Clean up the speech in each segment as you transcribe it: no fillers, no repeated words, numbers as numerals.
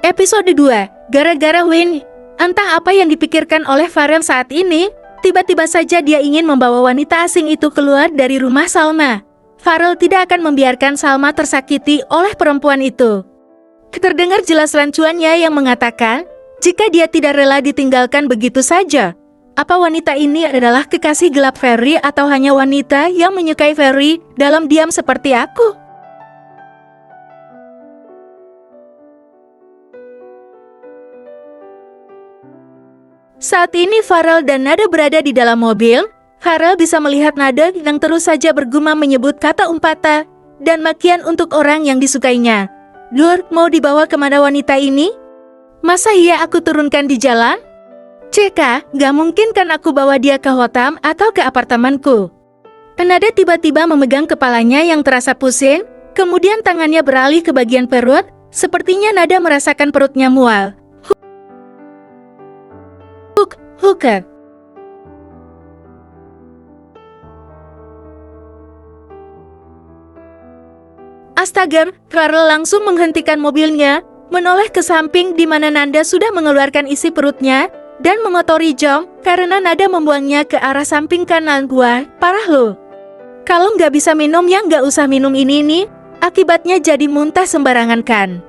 Episode 2, gara-gara Wayne. Entah apa yang dipikirkan oleh Farel saat ini, tiba-tiba saja dia ingin membawa wanita asing itu keluar dari rumah Salma. Farel tidak akan membiarkan Salma tersakiti oleh perempuan itu. Terdengar jelas rancuannya yang mengatakan, jika dia tidak rela ditinggalkan begitu saja. Apa wanita ini adalah kekasih gelap Ferry atau hanya wanita yang menyukai Ferry dalam diam seperti aku? Saat ini Farel dan Nada berada di dalam mobil. Farel bisa melihat Nada yang terus saja bergumam menyebut kata umpata dan makian untuk orang yang disukainya. Lord, mau dibawa kemana wanita ini? Masa iya aku turunkan di jalan? Ceka, gak mungkin kan aku bawa dia ke hotel atau ke apartemenku. Nada tiba-tiba memegang kepalanya yang terasa pusing, kemudian tangannya beralih ke bagian perut, sepertinya Nada merasakan perutnya mual. Hooker. Astaga, Farel langsung menghentikan mobilnya, menoleh ke samping di mana Nada sudah mengeluarkan isi perutnya, dan mengotori Jong, karena Nada membuangnya ke arah samping kanan gua. Parah lo. Kalau nggak bisa minum ya nggak usah minum ini nih, akibatnya jadi muntah sembarangan kan.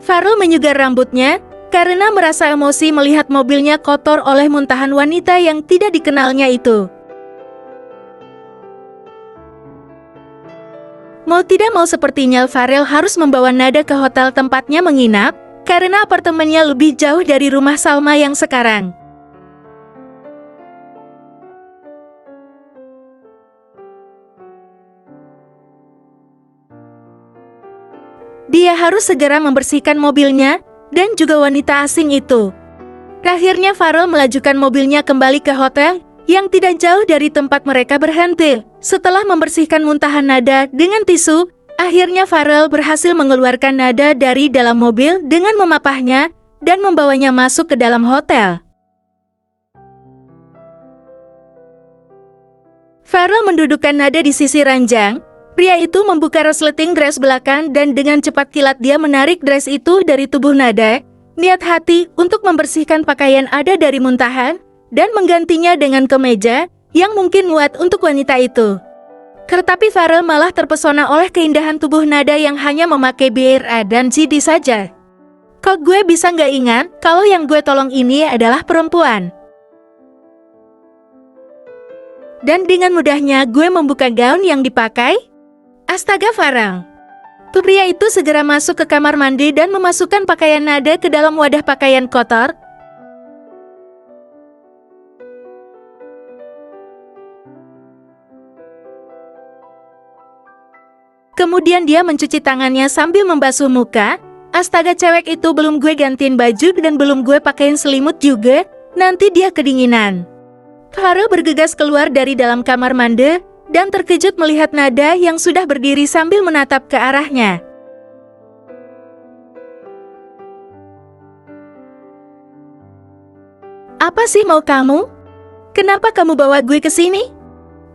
Farel menyugar rambutnya, karena merasa emosi melihat mobilnya kotor oleh muntahan wanita yang tidak dikenalnya itu. Mau tidak mau sepertinya Farel harus membawa Nada ke hotel tempatnya menginap, karena apartemennya lebih jauh dari rumah Salma yang sekarang. Dia harus segera membersihkan mobilnya, dan juga wanita asing itu. Akhirnya Farel melajukan mobilnya kembali ke hotel yang tidak jauh dari tempat mereka berhenti. Setelah membersihkan muntahan Nada dengan tisu, akhirnya Farel berhasil mengeluarkan Nada dari dalam mobil dengan memapahnya dan membawanya masuk ke dalam hotel. Farel mendudukkan Nada di sisi ranjang. Pria itu membuka resleting dress belakang dan dengan cepat kilat dia menarik dress itu dari tubuh Nada, niat hati untuk membersihkan pakaian ada dari muntahan, dan menggantinya dengan kemeja yang mungkin muat untuk wanita itu. Tetapi Farel malah terpesona oleh keindahan tubuh Nada yang hanya memakai BRA dan CD saja. Kok gue bisa nggak ingat kalau yang gue tolong ini adalah perempuan? Dan dengan mudahnya gue membuka gaun yang dipakai. Astaga Farel. Pria itu segera masuk ke kamar mandi dan memasukkan pakaian Nada ke dalam wadah pakaian kotor. Kemudian dia mencuci tangannya sambil membasuh muka. Astaga, cewek itu belum gue gantiin baju dan belum gue pakein selimut juga, nanti dia kedinginan. Farel bergegas keluar dari dalam kamar mandi dan terkejut melihat Nada yang sudah berdiri sambil menatap ke arahnya. Apa sih mau kamu? Kenapa kamu bawa gue ke sini?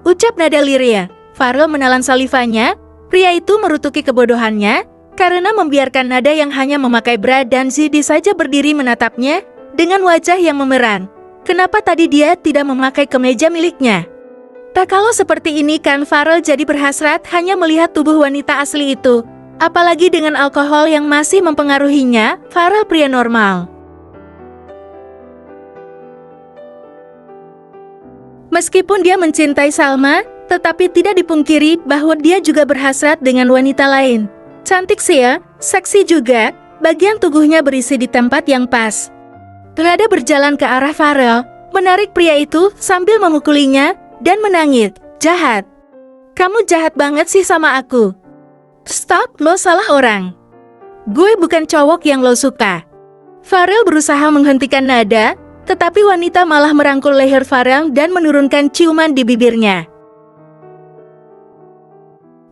Ucap Nada liria. Farel menelan salivanya. Pria itu merutuki kebodohannya, karena membiarkan Nada yang hanya memakai bra dan CD saja berdiri menatapnya dengan wajah yang memerang. Kenapa tadi dia tidak memakai kemeja miliknya? Tak kalau seperti ini kan Farel jadi berhasrat hanya melihat tubuh wanita asli itu. Apalagi dengan alkohol yang masih mempengaruhinya, Farel pria normal. Meskipun dia mencintai Salma, tetapi tidak dipungkiri bahwa dia juga berhasrat dengan wanita lain. Cantik sih ya, seksi juga, bagian tubuhnya berisi di tempat yang pas. Nada berjalan ke arah Farel, menarik pria itu sambil memukulinya, dan menangis. Jahat. Kamu jahat banget sih sama aku. Stop, lo salah orang. Gue bukan cowok yang lo suka. Farel berusaha menghentikan Nada, tetapi wanita malah merangkul leher Farel dan menurunkan ciuman di bibirnya.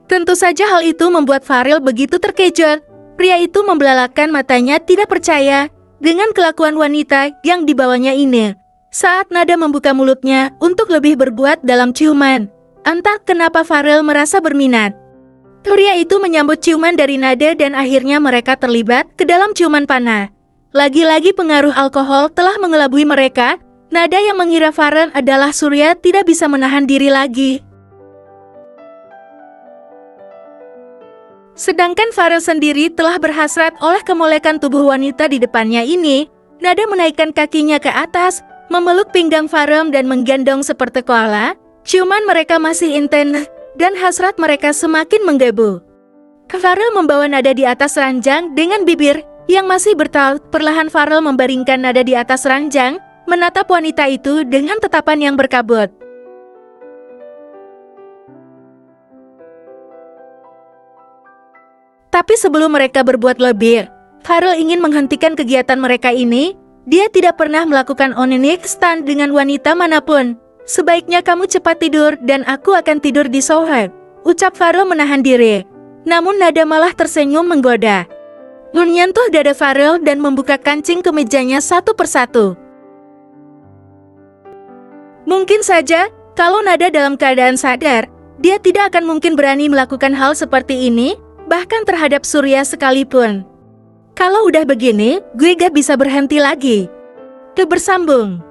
Tentu saja hal itu membuat Farel begitu terkejut. Pria itu membelalakan matanya tidak percaya dengan kelakuan wanita yang dibawanya ini. Saat Nada membuka mulutnya untuk lebih berbuat dalam ciuman, entah kenapa Farel merasa berminat. Pria itu menyambut ciuman dari Nada dan akhirnya mereka terlibat ke dalam ciuman panah. Lagi-lagi pengaruh alkohol telah mengelabui mereka. Nada yang mengira Farel adalah Surya tidak bisa menahan diri lagi. Sedangkan Farel sendiri telah berhasrat oleh kemolekan tubuh wanita di depannya ini. Nada menaikkan kakinya ke atas, memeluk pinggang Farel dan menggendong seperti koala. Ciuman mereka masih intens dan hasrat mereka semakin menggebu. Farel membawa Nada di atas ranjang dengan bibir yang masih bertaut. Perlahan Farel membaringkan Nada di atas ranjang, menatap wanita itu dengan tatapan yang berkabut. Tapi sebelum mereka berbuat lebih, Farel ingin menghentikan kegiatan mereka ini. Dia tidak pernah melakukan onanic stand dengan wanita manapun. Sebaiknya kamu cepat tidur dan aku akan tidur di sofa, ucap Farel menahan diri. Namun Nada malah tersenyum menggoda. Menyentuh dada Farel dan membuka kancing kemejanya satu persatu. Mungkin saja, kalau Nada dalam keadaan sadar, dia tidak akan mungkin berani melakukan hal seperti ini, bahkan terhadap Surya sekalipun. Kalau udah begini, gue gak bisa berhenti lagi. Bersambung.